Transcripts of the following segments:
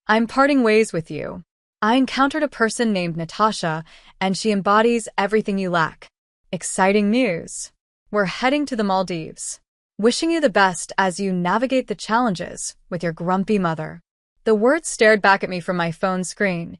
I'm parting ways with you. I encountered a person named Natasha, and she embodies everything you lack. Exciting news. We're heading to the Maldives. Wishing you the best as you navigate the challenges with your grumpy mother." The words stared back at me from my phone screen,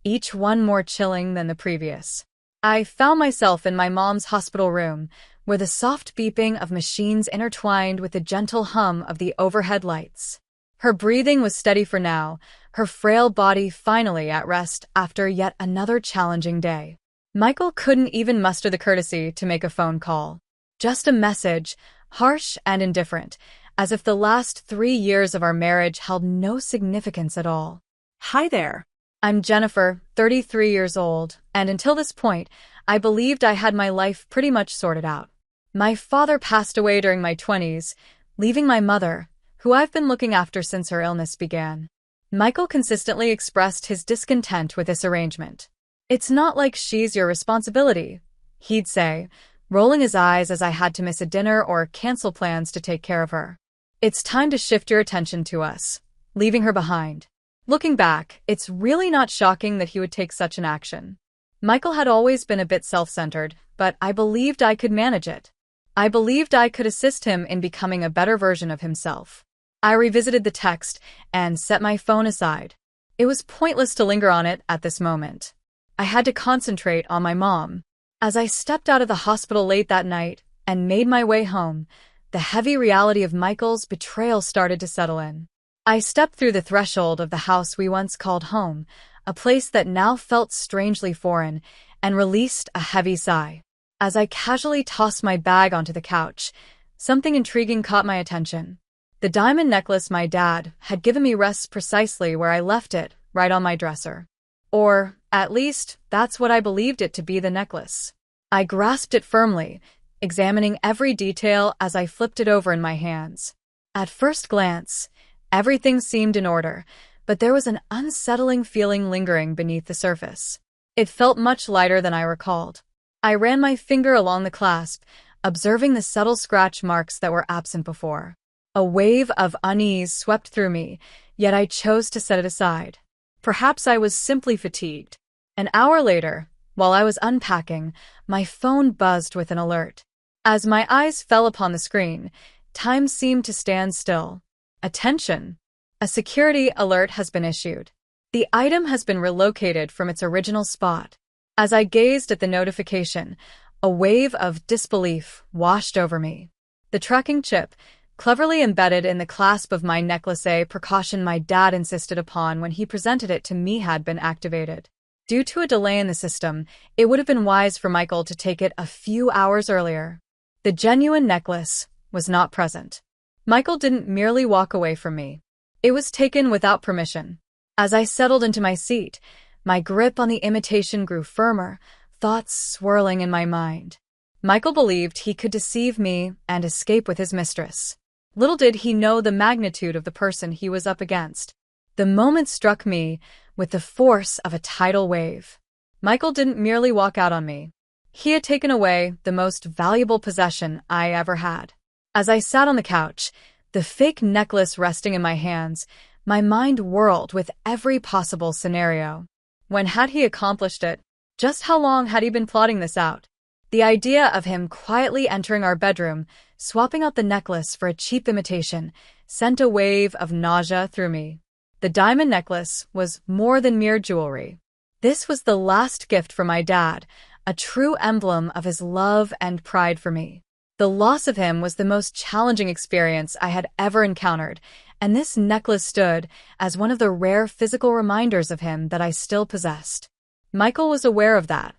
each one more chilling than the previous. I found myself in my mom's hospital room, where the soft beeping of machines intertwined with the gentle hum of the overhead lights. Her breathing was steady for now, her frail body finally at rest after yet another challenging day. Michael couldn't even muster the courtesy to make a phone call. Just a message, harsh and indifferent, as if the last 3 years of our marriage held no significance at all. Hi there. I'm Jennifer, 33 years old, and until this point, I believed I had my life pretty much sorted out. My father passed away during my 20s, leaving my mother, who I've been looking after since her illness began. Michael consistently expressed his discontent with this arrangement. "It's not like she's your responsibility," he'd say, rolling his eyes as I had to miss a dinner or cancel plans to take care of her. "It's time to shift your attention to us, leaving her behind." Looking back, it's really not shocking that he would take such an action. Michael had always been a bit self-centered, but I believed I could manage it. I believed I could assist him in becoming a better version of himself. I revisited the text and set my phone aside. It was pointless to linger on it at this moment. I had to concentrate on my mom. As I stepped out of the hospital late that night and made my way home, the heavy reality of Michael's betrayal started to settle in. I stepped through the threshold of the house we once called home, a place that now felt strangely foreign, and released a heavy sigh. As I casually tossed my bag onto the couch, something intriguing caught my attention. The diamond necklace my dad had given me rests precisely where I left it, right on my dresser. Or, at least, that's what I believed it to be, the necklace. I grasped it firmly, examining every detail as I flipped it over in my hands. At first glance, everything seemed in order, but there was an unsettling feeling lingering beneath the surface. It felt much lighter than I recalled. I ran my finger along the clasp, observing the subtle scratch marks that were absent before. A wave of unease swept through me, yet I chose to set it aside. Perhaps I was simply fatigued. An hour later, while I was unpacking, my phone buzzed with an alert. As my eyes fell upon the screen, time seemed to stand still. "Attention! A security alert has been issued. The item has been relocated from its original spot." As I gazed at the notification, a wave of disbelief washed over me. The tracking chip, cleverly embedded in the clasp of my necklace, a precaution my dad insisted upon when he presented it to me, had been activated. Due to a delay in the system, it would have been wise for Michael to take it a few hours earlier. The genuine necklace was not present. Michael didn't merely walk away from me. It was taken without permission. As I settled into my seat, my grip on the imitation grew firmer, thoughts swirling in my mind. Michael believed he could deceive me and escape with his mistress. Little did he know the magnitude of the person he was up against. The moment struck me with the force of a tidal wave. Michael didn't merely walk out on me. He had taken away the most valuable possession I ever had. As I sat on the couch, the fake necklace resting in my hands, my mind whirled with every possible scenario. When had he accomplished it? Just how long had he been plotting this out? The idea of him quietly entering our bedroom, swapping out the necklace for a cheap imitation, sent a wave of nausea through me. The diamond necklace was more than mere jewelry. This was the last gift from my dad, a true emblem of his love and pride for me. The loss of him was the most challenging experience I had ever encountered, and this necklace stood as one of the rare physical reminders of him that I still possessed. Michael was aware of that.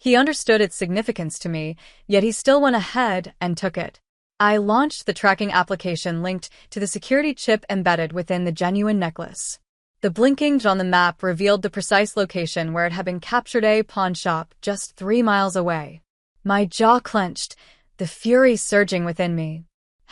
He understood its significance to me, yet he still went ahead and took it. I launched the tracking application linked to the security chip embedded within the genuine necklace. The blinking on the map revealed the precise location where it had been captured, a pawn shop just 3 miles away. My jaw clenched, the fury surging within me.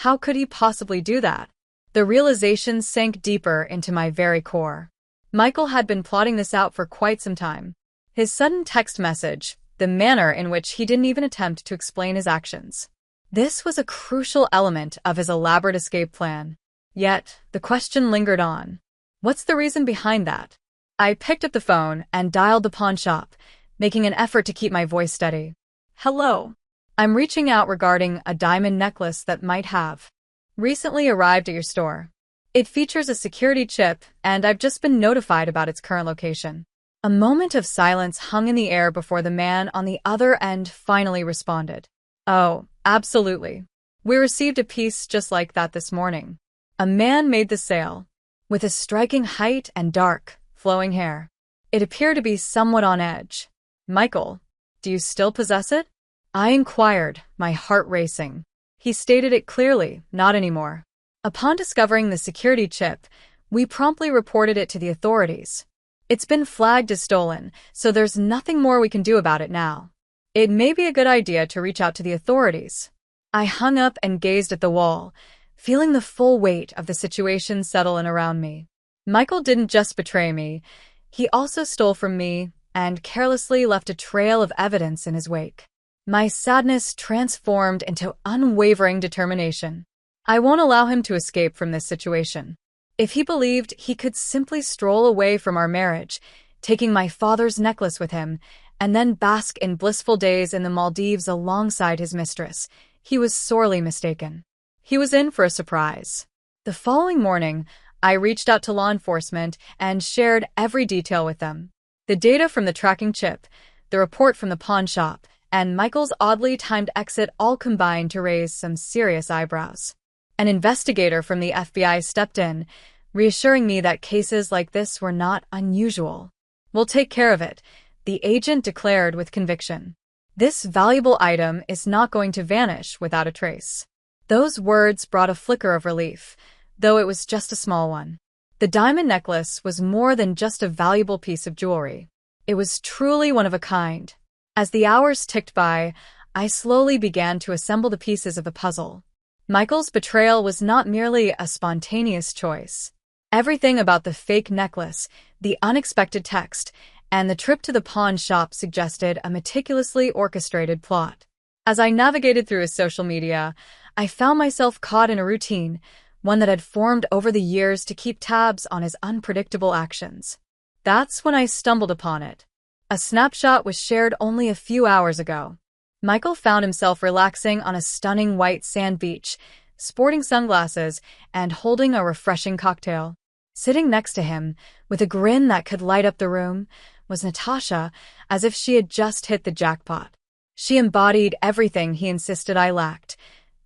How could he possibly do that? The realization sank deeper into my very core. Michael had been plotting this out for quite some time. His sudden text message, the manner in which he didn't even attempt to explain his actions. This was a crucial element of his elaborate escape plan. Yet, the question lingered on. What's the reason behind that? I picked up the phone and dialed the pawn shop, making an effort to keep my voice steady. Hello. I'm reaching out regarding a diamond necklace that might have recently arrived at your store. It features a security chip, and I've just been notified about its current location. A moment of silence hung in the air before the man on the other end finally responded. Oh, absolutely. We received a piece just like that this morning. A man made the sale, with a striking height and dark, flowing hair. It appeared to be somewhat on edge. Michael, do you still possess it? I inquired, my heart racing. He stated it clearly, not anymore. Upon discovering the security chip, we promptly reported it to the authorities. It's been flagged as stolen, so there's nothing more we can do about it now. It may be a good idea to reach out to the authorities. I hung up and gazed at the wall, feeling the full weight of the situation settle in around me. Michael didn't just betray me, he also stole from me and carelessly left a trail of evidence in his wake. My sadness transformed into unwavering determination. I won't allow him to escape from this situation. If he believed he could simply stroll away from our marriage, taking my father's necklace with him, and then bask in blissful days in the Maldives alongside his mistress, he was sorely mistaken. He was in for a surprise. The following morning, I reached out to law enforcement and shared every detail with them. The data from the tracking chip, the report from the pawn shop, and Michael's oddly timed exit all combined to raise some serious eyebrows. An investigator from the FBI stepped in, reassuring me that cases like this were not unusual. We'll take care of it, the agent declared with conviction. This valuable item is not going to vanish without a trace. Those words brought a flicker of relief, though it was just a small one. The diamond necklace was more than just a valuable piece of jewelry. It was truly one of a kind. As the hours ticked by, I slowly began to assemble the pieces of the puzzle. Michael's betrayal was not merely a spontaneous choice. Everything about the fake necklace, the unexpected text, and the trip to the pawn shop suggested a meticulously orchestrated plot. As I navigated through his social media, I found myself caught in a routine, one that had formed over the years to keep tabs on his unpredictable actions. That's when I stumbled upon it. A snapshot was shared only a few hours ago. Michael found himself relaxing on a stunning white sand beach, sporting sunglasses and holding a refreshing cocktail. Sitting next to him, with a grin that could light up the room, was Natasha, as if she had just hit the jackpot. She embodied everything he insisted I lacked: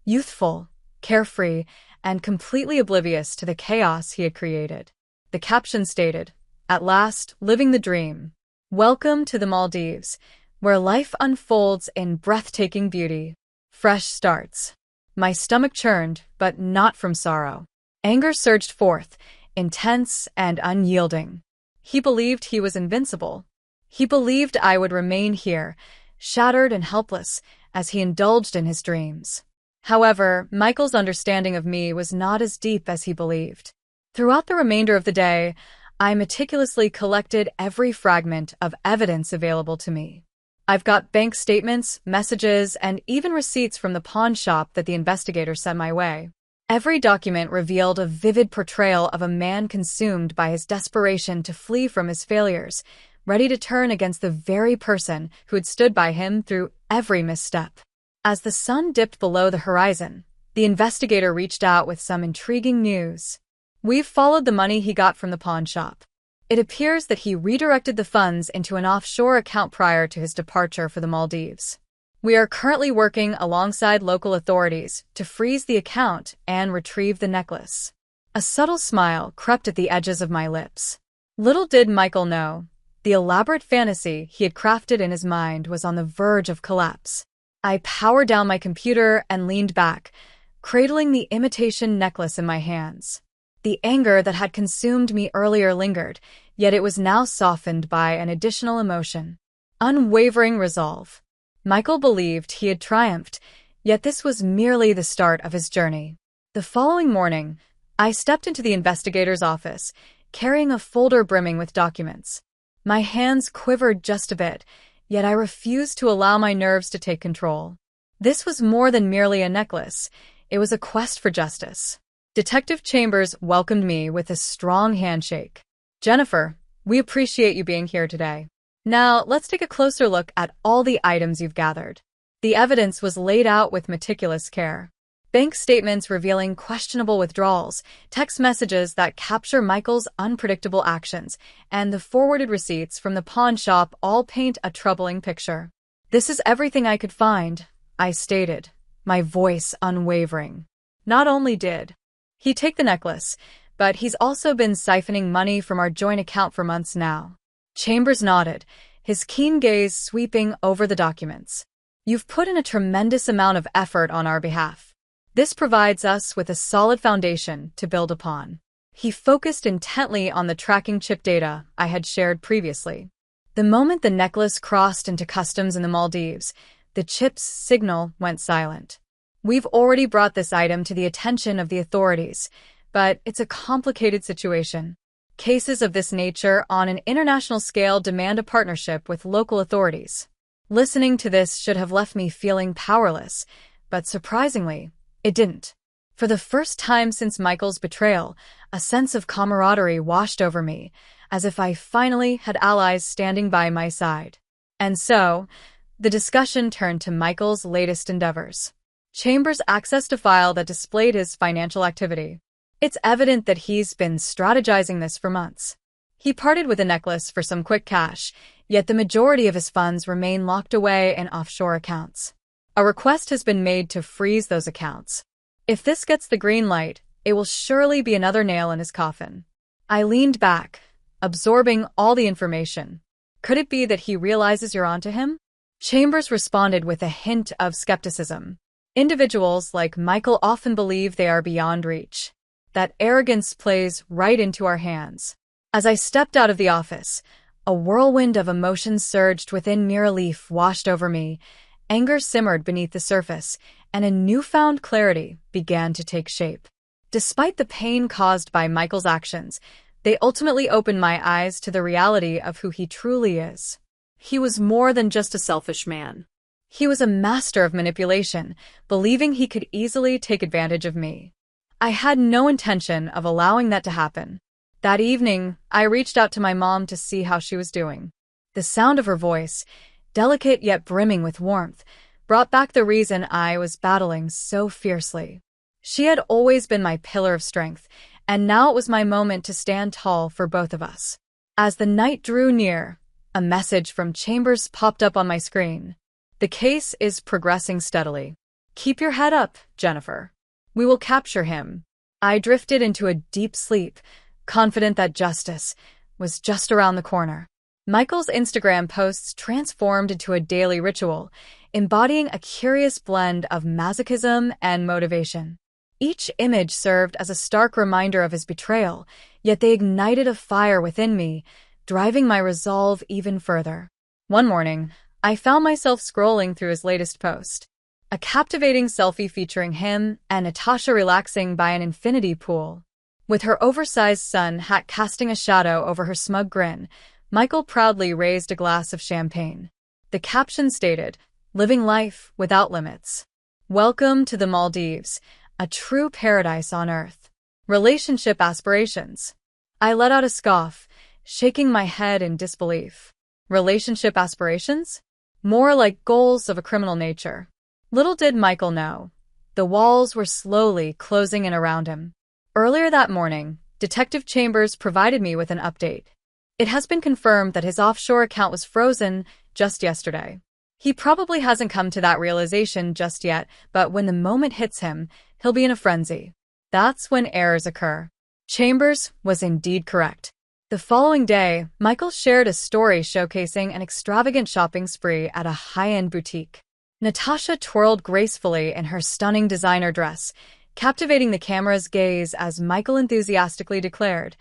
youthful, carefree, and completely oblivious to the chaos he had created. The caption stated, "At last, living the dream. Welcome to the Maldives, where life unfolds in breathtaking beauty. Fresh starts." My stomach churned, but not from sorrow. Anger surged forth, intense and unyielding. He believed he was invincible. He believed I would remain here, shattered and helpless, as he indulged in his dreams. However, Michael's understanding of me was not as deep as he believed. Throughout the remainder of the day, I meticulously collected every fragment of evidence available to me. I've got bank statements, messages, and even receipts from the pawn shop that the investigator sent my way. Every document revealed a vivid portrayal of a man consumed by his desperation to flee from his failures, ready to turn against the very person who had stood by him through every misstep. As the sun dipped below the horizon, the investigator reached out with some intriguing news. We've followed the money he got from the pawn shop. It appears that he redirected the funds into an offshore account prior to his departure for the Maldives. We are currently working alongside local authorities to freeze the account and retrieve the necklace. A subtle smile crept at the edges of my lips. Little did Michael know, the elaborate fantasy he had crafted in his mind was on the verge of collapse. I powered down my computer and leaned back, cradling the imitation necklace in my hands. The anger that had consumed me earlier lingered, yet it was now softened by an additional emotion: unwavering resolve. Michael believed he had triumphed, yet this was merely the start of his journey. The following morning, I stepped into the investigator's office, carrying a folder brimming with documents. My hands quivered just a bit, yet I refused to allow my nerves to take control. This was more than merely a necklace. It was a quest for justice. Detective Chambers welcomed me with a strong handshake. "Jennifer, we appreciate you being here today. Now, let's take a closer look at all the items you've gathered." The evidence was laid out with meticulous care. Bank statements revealing questionable withdrawals, text messages that capture Michael's unpredictable actions, and the forwarded receipts from the pawn shop all paint a troubling picture. "This is everything I could find," I stated, my voice unwavering. "Not only did he take the necklace, but he's also been siphoning money from our joint account for months now." Chambers nodded, his keen gaze sweeping over the documents. "You've put in a tremendous amount of effort on our behalf. This provides us with a solid foundation to build upon." He focused intently on the tracking chip data I had shared previously. The moment the necklace crossed into customs in the Maldives, the chip's signal went silent. "We've already brought this item to the attention of the authorities, but it's a complicated situation. Cases of this nature on an international scale demand a partnership with local authorities." Listening to this should have left me feeling powerless, but surprisingly, it didn't. For the first time since Michael's betrayal, a sense of camaraderie washed over me, as if I finally had allies standing by my side. And so, the discussion turned to Michael's latest endeavors. Chambers accessed a file that displayed his financial activity. It's evident that he's been strategizing this for months. He parted with a necklace for some quick cash, yet the majority of his funds remain locked away in offshore accounts. A request has been made to freeze those accounts. If this gets the green light, it will surely be another nail in his coffin. I leaned back, absorbing all the information. "Could it be that he realizes you're onto him?" Chambers responded with a hint of skepticism. "Individuals like Michael often believe they are beyond reach. That arrogance plays right into our hands." As I stepped out of the office, a whirlwind of emotions surged within me. Relief washed over me, anger simmered beneath the surface, and a newfound clarity began to take shape. Despite the pain caused by Michael's actions, they ultimately opened my eyes to the reality of who he truly is. He was more than just a selfish man. He was a master of manipulation, believing he could easily take advantage of me. I had no intention of allowing that to happen. That evening, I reached out to my mom to see how she was doing. The sound of her voice, delicate yet brimming with warmth, brought back the reason I was battling so fiercely. She had always been my pillar of strength, and now it was my moment to stand tall for both of us. As the night drew near, a message from Chambers popped up on my screen. "The case is progressing steadily. Keep your head up, Jennifer. We will capture him." I drifted into a deep sleep, confident that justice was just around the corner. Michael's Instagram posts transformed into a daily ritual, embodying a curious blend of masochism and motivation. Each image served as a stark reminder of his betrayal, yet they ignited a fire within me, driving my resolve even further. One morning, I found myself scrolling through his latest post. A captivating selfie featuring him and Natasha relaxing by an infinity pool. With her oversized sun hat casting a shadow over her smug grin, Michael proudly raised a glass of champagne. The caption stated, "Living life without limits. Welcome to the Maldives, a true paradise on earth. Relationship aspirations." I let out a scoff, shaking my head in disbelief. Relationship aspirations? More like goals of a criminal nature. Little did Michael know, the walls were slowly closing in around him. Earlier that morning, Detective Chambers provided me with an update. It has been confirmed that his offshore account was frozen just yesterday. He probably hasn't come to that realization just yet, but when the moment hits him, he'll be in a frenzy. That's when errors occur. Chambers was indeed correct. The following day, Michael shared a story showcasing an extravagant shopping spree at a high-end boutique. Natasha twirled gracefully in her stunning designer dress, captivating the camera's gaze as Michael enthusiastically declared,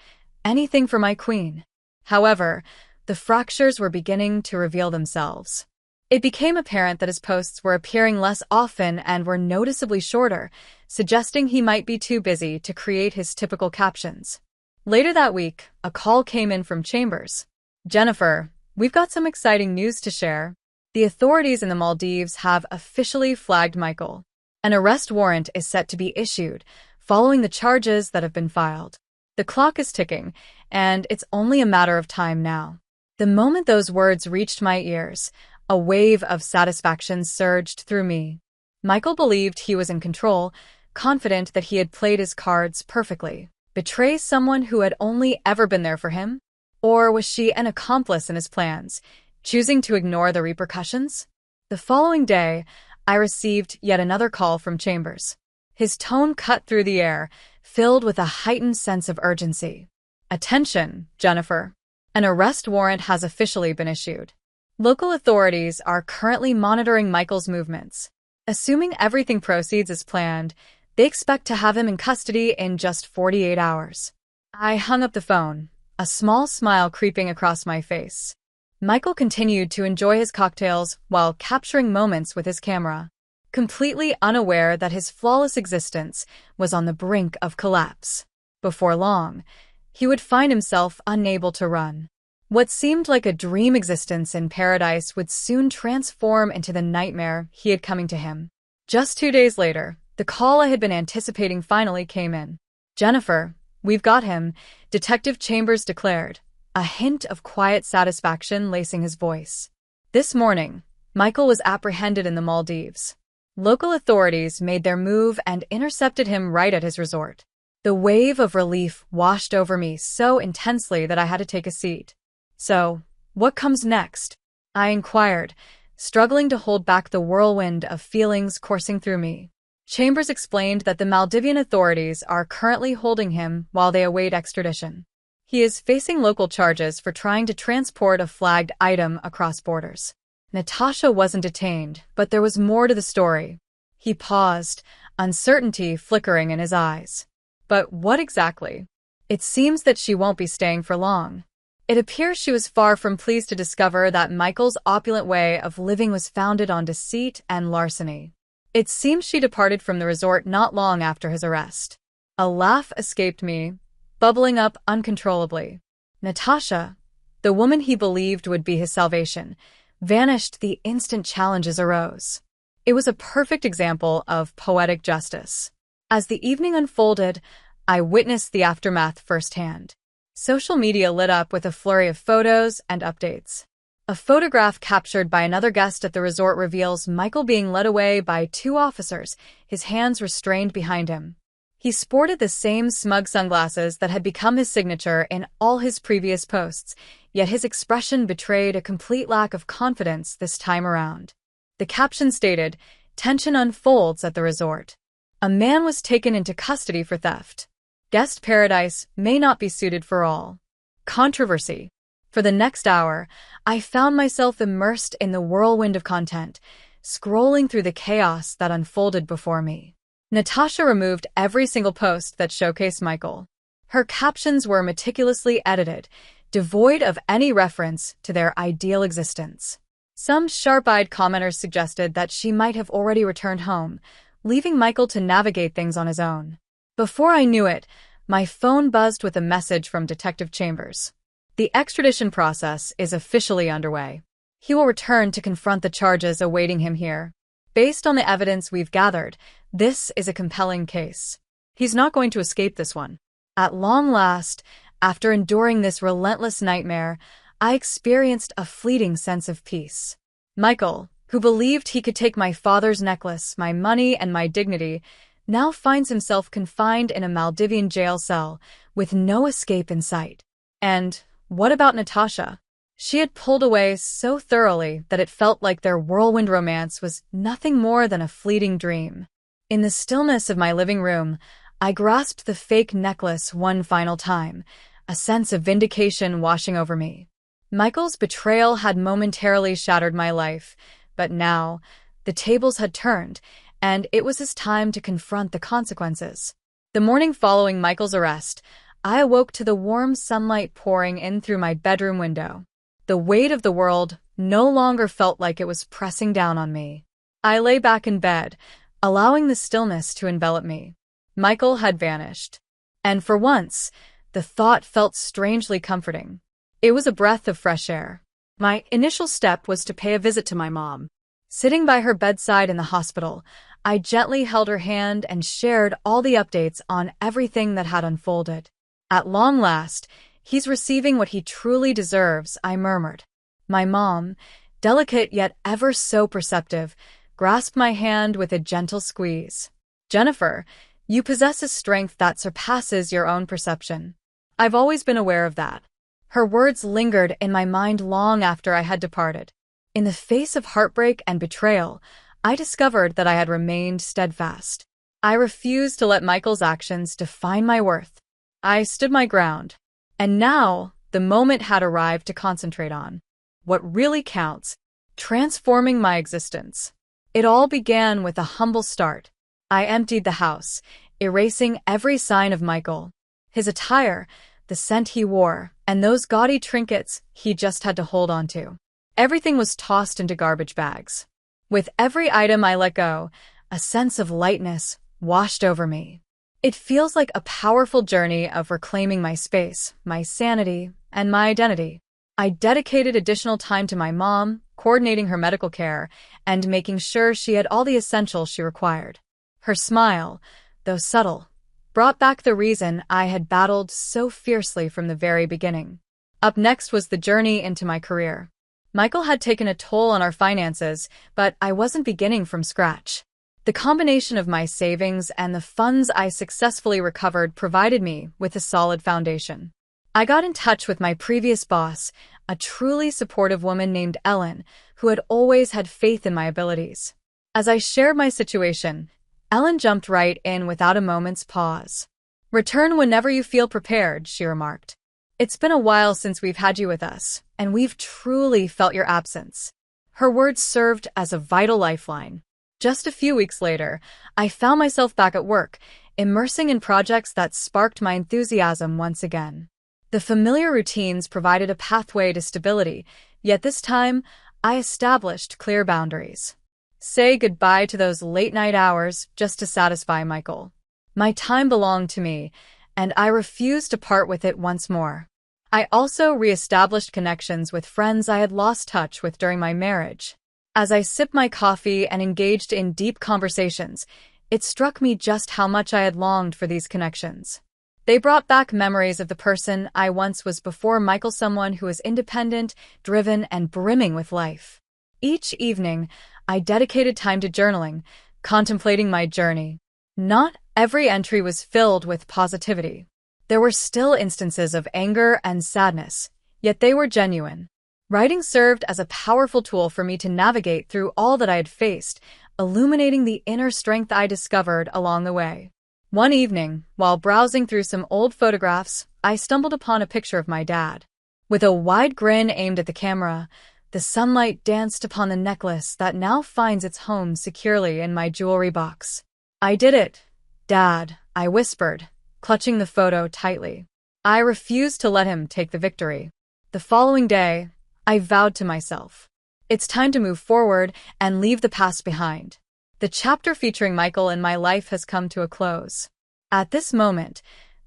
"Anything for my queen." However, the fractures were beginning to reveal themselves. It became apparent that his posts were appearing less often and were noticeably shorter, suggesting he might be too busy to create his typical captions. Later that week, a call came in from Chambers. "Jennifer, we've got some exciting news to share. The authorities in the Maldives have officially flagged Michael. An arrest warrant is set to be issued, following the charges that have been filed. The clock is ticking, and it's only a matter of time now. The moment those words reached my ears, a wave of satisfaction surged through me. Michael believed he was in control, confident that he had played his cards perfectly. Betray someone who had only ever been there for him? Or was she an accomplice in his plans, choosing to ignore the repercussions? The following day, I received yet another call from Chambers. His tone cut through the air, filled with a heightened sense of urgency. Attention, Jennifer. An arrest warrant has officially been issued. Local authorities are currently monitoring Michael's movements. Assuming everything proceeds as planned, they expect to have him in custody in just 48 hours. I hung up the phone, a small smile creeping across my face. Michael continued to enjoy his cocktails while capturing moments with his camera, completely unaware that his flawless existence was on the brink of collapse. Before long, he would find himself unable to run. What seemed like a dream existence in paradise would soon transform into the nightmare he had coming to him. Just 2 days later, the call I had been anticipating finally came in. "Jennifer, we've got him," Detective Chambers declared, a hint of quiet satisfaction lacing his voice. This morning, Michael was apprehended in the Maldives. Local authorities made their move and intercepted him right at his resort. The wave of relief washed over me so intensely that I had to take a seat. "So, what comes next?" I inquired, struggling to hold back the whirlwind of feelings coursing through me. Chambers explained that the Maldivian authorities are currently holding him while they await extradition. He is facing local charges for trying to transport a flagged item across borders. Natasha wasn't detained, but there was more to the story. He paused, uncertainty flickering in his eyes. But what exactly? It seems that she won't be staying for long. It appears she was far from pleased to discover that Michael's opulent way of living was founded on deceit and larceny. It seems she departed from the resort not long after his arrest. A laugh escaped me, bubbling up uncontrollably. Natasha, the woman he believed would be his salvation, vanished the instant challenges arose. It was a perfect example of poetic justice. As the evening unfolded, I witnessed the aftermath firsthand. Social media lit up with a flurry of photos and updates. A photograph captured by another guest at the resort reveals Michael being led away by 2 officers, his hands restrained behind him. He sported the same smug sunglasses that had become his signature in all his previous posts, yet his expression betrayed a complete lack of confidence this time around. The caption stated, "Tension unfolds at the resort. A man was taken into custody for theft. Guest paradise may not be suited for all." Controversy. For the next hour, I found myself immersed in the whirlwind of content, scrolling through the chaos that unfolded before me. Natasha removed every single post that showcased Michael. Her captions were meticulously edited, devoid of any reference to their ideal existence. Some sharp-eyed commenters suggested that she might have already returned home, leaving Michael to navigate things on his own. Before I knew it, my phone buzzed with a message from Detective Chambers. The extradition process is officially underway. He will return to confront the charges awaiting him here. Based on the evidence we've gathered, this is a compelling case. He's not going to escape this one. At long last, after enduring this relentless nightmare, I experienced a fleeting sense of peace. Michael, who believed he could take my father's necklace, my money, and my dignity, now finds himself confined in a Maldivian jail cell with no escape in sight. And what about Natasha? She had pulled away so thoroughly that it felt like their whirlwind romance was nothing more than a fleeting dream. In the stillness of my living room, I grasped the fake necklace one final time, a sense of vindication washing over me. Michael's betrayal had momentarily shattered my life, but now, the tables had turned, and it was his time to confront the consequences. The morning following Michael's arrest, I awoke to the warm sunlight pouring in through my bedroom window. The weight of the world no longer felt like it was pressing down on me. I lay back in bed, allowing the stillness to envelop me. Michael had vanished. And for once, the thought felt strangely comforting. It was a breath of fresh air. My initial step was to pay a visit to my mom. Sitting by her bedside in the hospital, I gently held her hand and shared all the updates on everything that had unfolded. At long last, he's receiving what he truly deserves, I murmured. My mom, delicate yet ever so perceptive, grasped my hand with a gentle squeeze. Jennifer, you possess a strength that surpasses your own perception. I've always been aware of that. Her words lingered in my mind long after I had departed. In the face of heartbreak and betrayal, I discovered that I had remained steadfast. I refused to let Michael's actions define my worth. I stood my ground. And now, the moment had arrived to concentrate on what really counts, transforming my existence. It all began with a humble start. I emptied the house, erasing every sign of Michael. His attire, the scent he wore, and those gaudy trinkets he just had to hold on to. Everything was tossed into garbage bags. With every item I let go, a sense of lightness washed over me. It feels like a powerful journey of reclaiming my space, my sanity, and my identity. I dedicated additional time to my mom, coordinating her medical care, and making sure she had all the essentials she required. Her smile, though subtle, brought back the reason I had battled so fiercely from the very beginning. Up next was the journey into my career. Michael had taken a toll on our finances, but I wasn't beginning from scratch. The combination of my savings and the funds I successfully recovered provided me with a solid foundation. I got in touch with my previous boss, a truly supportive woman named Ellen, who had always had faith in my abilities. As I shared my situation, Ellen jumped right in without a moment's pause. "Return whenever you feel prepared," she remarked. "It's been a while since we've had you with us, and we've truly felt your absence." Her words served as a vital lifeline. Just a few weeks later, I found myself back at work, immersing in projects that sparked my enthusiasm once again. The familiar routines provided a pathway to stability, yet this time, I established clear boundaries. Say goodbye to those late-night hours just to satisfy Michael. My time belonged to me, and I refused to part with it once more. I also re-established connections with friends I had lost touch with during my marriage. As I sipped my coffee and engaged in deep conversations, it struck me just how much I had longed for these connections. They brought back memories of the person I once was before Michael, someone who was independent, driven, and brimming with life. Each evening, I dedicated time to journaling, contemplating my journey. Not every entry was filled with positivity. There were still instances of anger and sadness, yet they were genuine. Writing served as a powerful tool for me to navigate through all that I had faced, illuminating the inner strength I discovered along the way. One evening, while browsing through some old photographs, I stumbled upon a picture of my dad. With a wide grin aimed at the camera, the sunlight danced upon the necklace that now finds its home securely in my jewelry box. "I did it, Dad," I whispered, clutching the photo tightly. I refused to let him take the victory. The following day, I vowed to myself, it's time to move forward and leave the past behind. The chapter featuring Michael in my life has come to a close. At this moment,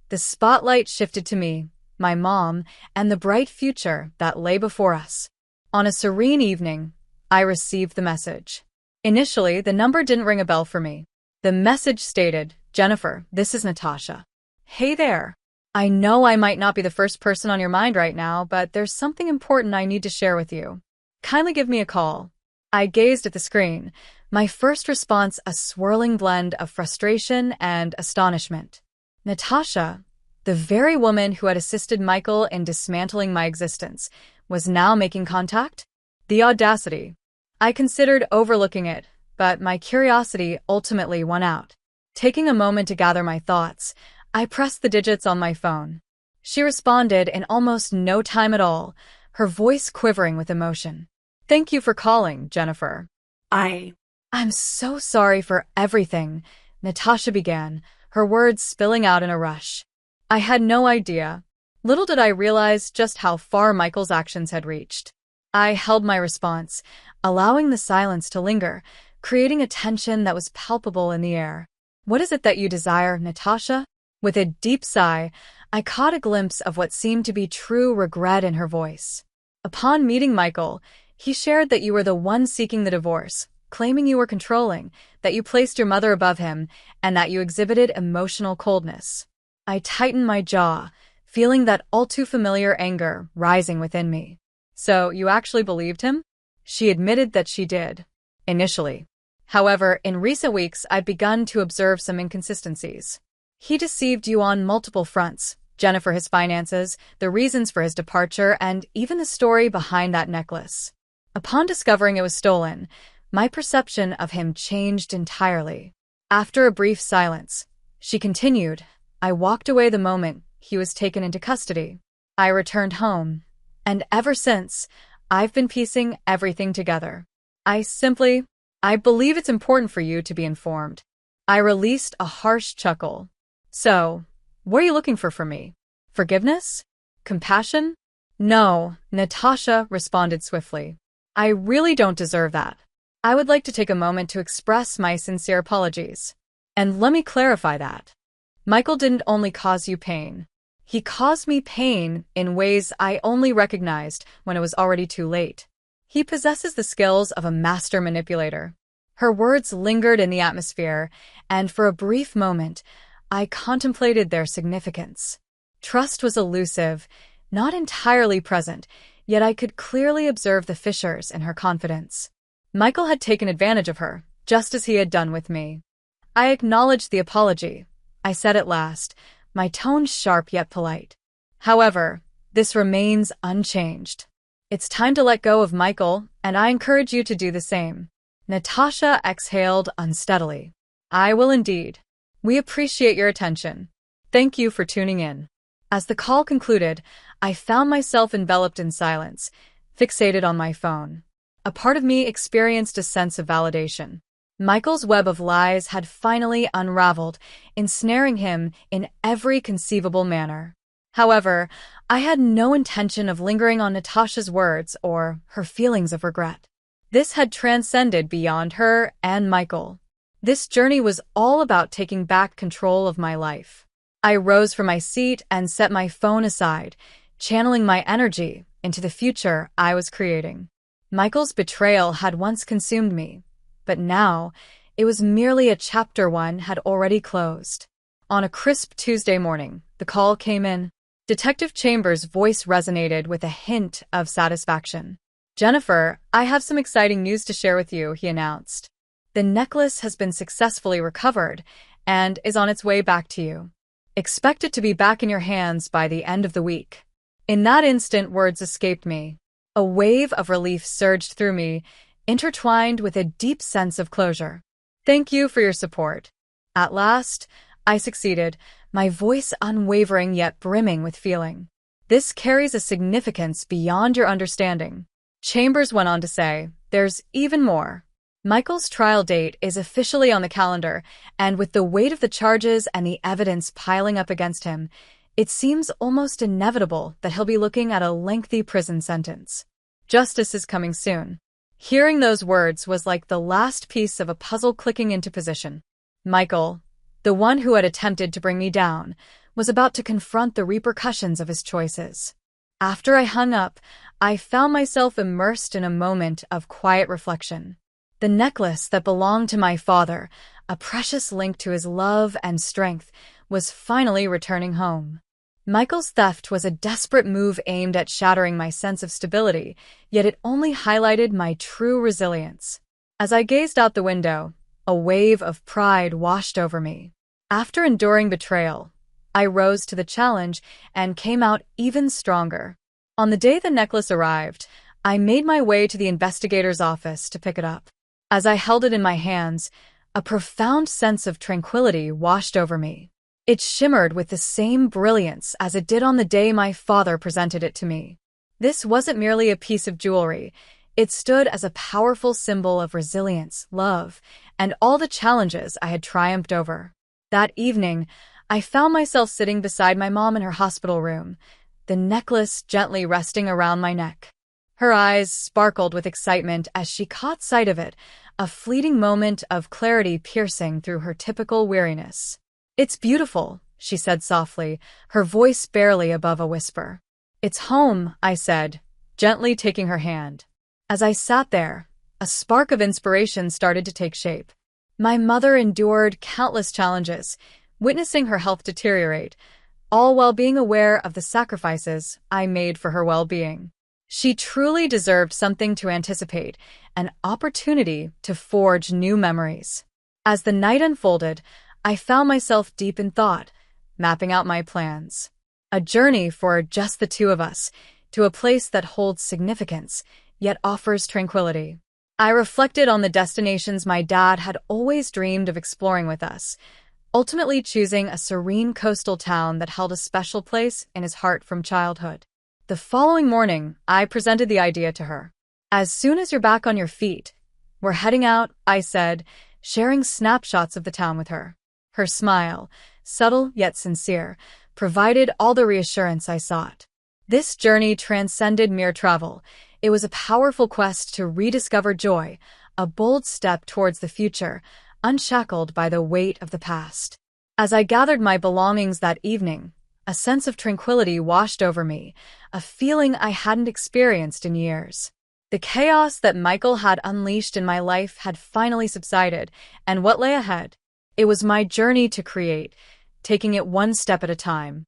the spotlight shifted to me, my mom, and the bright future that lay before us. On a serene evening, I received the message. Initially, the number didn't ring a bell for me. The message stated, "Jennifer, this is Natasha. Hey there. I know I might not be the first person on your mind right now, but there's something important I need to share with you. Kindly give me a call." I gazed at the screen, my first response a swirling blend of frustration and astonishment. Natasha, the very woman who had assisted Michael in dismantling my existence, was now making contact? The audacity. I considered overlooking it, but my curiosity ultimately won out. Taking a moment to gather my thoughts, I pressed the digits on my phone. She responded in almost no time at all, her voice quivering with emotion. "Thank you for calling, Jennifer. I'm so sorry for everything," Natasha began, her words spilling out in a rush. I had no idea. Little did I realize just how far Michael's actions had reached. I held my response, allowing the silence to linger, creating a tension that was palpable in the air. "What is it that you desire, Natasha?" With a deep sigh, I caught a glimpse of what seemed to be true regret in her voice. "Upon meeting Michael, he shared that you were the one seeking the divorce, claiming you were controlling, that you placed your mother above him, and that you exhibited emotional coldness. I tightened my jaw, feeling that all too familiar anger rising within me. So, you actually believed him? She admitted that she did. Initially. However, in recent weeks, I've begun to observe some inconsistencies. He deceived you on multiple fronts. Jennifer, his finances, the reasons for his departure, and even the story behind that necklace. Upon discovering it was stolen, my perception of him changed entirely. After a brief silence, she continued, I walked away the moment he was taken into custody. I returned home, and ever since, I've been piecing everything together. I believe it's important for you to be informed. I released a harsh chuckle. So, what are you looking for from me? Forgiveness? Compassion? No, Natasha responded swiftly. I really don't deserve that. I would like to take a moment to express my sincere apologies. And let me clarify that. Michael didn't only cause you pain. He caused me pain in ways I only recognized when it was already too late. He possesses the skills of a master manipulator. Her words lingered in the atmosphere, and for a brief moment, I contemplated their significance. Trust was elusive, not entirely present, yet I could clearly observe the fissures in her confidence. Michael had taken advantage of her, just as he had done with me. I acknowledged the apology, I said at last, my tone sharp yet polite. However, this remains unchanged. It's time to let go of Michael, and I encourage you to do the same. Natasha exhaled unsteadily. I will indeed. We appreciate your attention. Thank you for tuning in. As the call concluded, I found myself enveloped in silence, fixated on my phone. A part of me experienced a sense of validation. Michael's web of lies had finally unraveled, ensnaring him in every conceivable manner. However, I had no intention of lingering on Natasha's words or her feelings of regret. This had transcended beyond her and Michael. This journey was all about taking back control of my life. I rose from my seat and set my phone aside, channeling my energy into the future I was creating. Michael's betrayal had once consumed me, but now it was merely a chapter one had already closed. On a crisp Tuesday morning, the call came in. Detective Chambers' voice resonated with a hint of satisfaction. Jennifer, I have some exciting news to share with you, he announced. The necklace has been successfully recovered and is on its way back to you. Expect it to be back in your hands by the end of the week. In that instant, words escaped me. A wave of relief surged through me, intertwined with a deep sense of closure. Thank you for your support. At last, I succeeded, my voice unwavering yet brimming with feeling. This carries a significance beyond your understanding. Chambers went on to say, there's even more. Michael's trial date is officially on the calendar, and with the weight of the charges and the evidence piling up against him, it seems almost inevitable that he'll be looking at a lengthy prison sentence. Justice is coming soon. Hearing those words was like the last piece of a puzzle clicking into position. Michael, the one who had attempted to bring me down, was about to confront the repercussions of his choices. After I hung up, I found myself immersed in a moment of quiet reflection. The necklace that belonged to my father, a precious link to his love and strength, was finally returning home. Michael's theft was a desperate move aimed at shattering my sense of stability, yet it only highlighted my true resilience. As I gazed out the window, a wave of pride washed over me. After enduring betrayal, I rose to the challenge and came out even stronger. On the day the necklace arrived, I made my way to the investigator's office to pick it up. As I held it in my hands, a profound sense of tranquility washed over me. It shimmered with the same brilliance as it did on the day my father presented it to me. This wasn't merely a piece of jewelry. It stood as a powerful symbol of resilience, love, and all the challenges I had triumphed over. That evening, I found myself sitting beside my mom in her hospital room, the necklace gently resting around my neck. Her eyes sparkled with excitement as she caught sight of it, a fleeting moment of clarity piercing through her typical weariness. It's beautiful, she said softly, her voice barely above a whisper. It's home, I said, gently taking her hand. As I sat there, a spark of inspiration started to take shape. My mother endured countless challenges, witnessing her health deteriorate, all while being aware of the sacrifices I made for her well-being. She truly deserved something to anticipate, an opportunity to forge new memories. As the night unfolded, I found myself deep in thought, mapping out my plans. A journey for just the two of us, to a place that holds significance, yet offers tranquility. I reflected on the destinations my dad had always dreamed of exploring with us, ultimately choosing a serene coastal town that held a special place in his heart from childhood. The following morning, I presented the idea to her. "As soon as you're back on your feet, we're heading out," I said, sharing snapshots of the town with her. Her smile, subtle yet sincere, provided all the reassurance I sought. This journey transcended mere travel. It was a powerful quest to rediscover joy, a bold step towards the future, unshackled by the weight of the past. As I gathered my belongings that evening, a sense of tranquility washed over me, a feeling I hadn't experienced in years. The chaos that Michael had unleashed in my life had finally subsided, and what lay ahead? It was my journey to create, taking it one step at a time.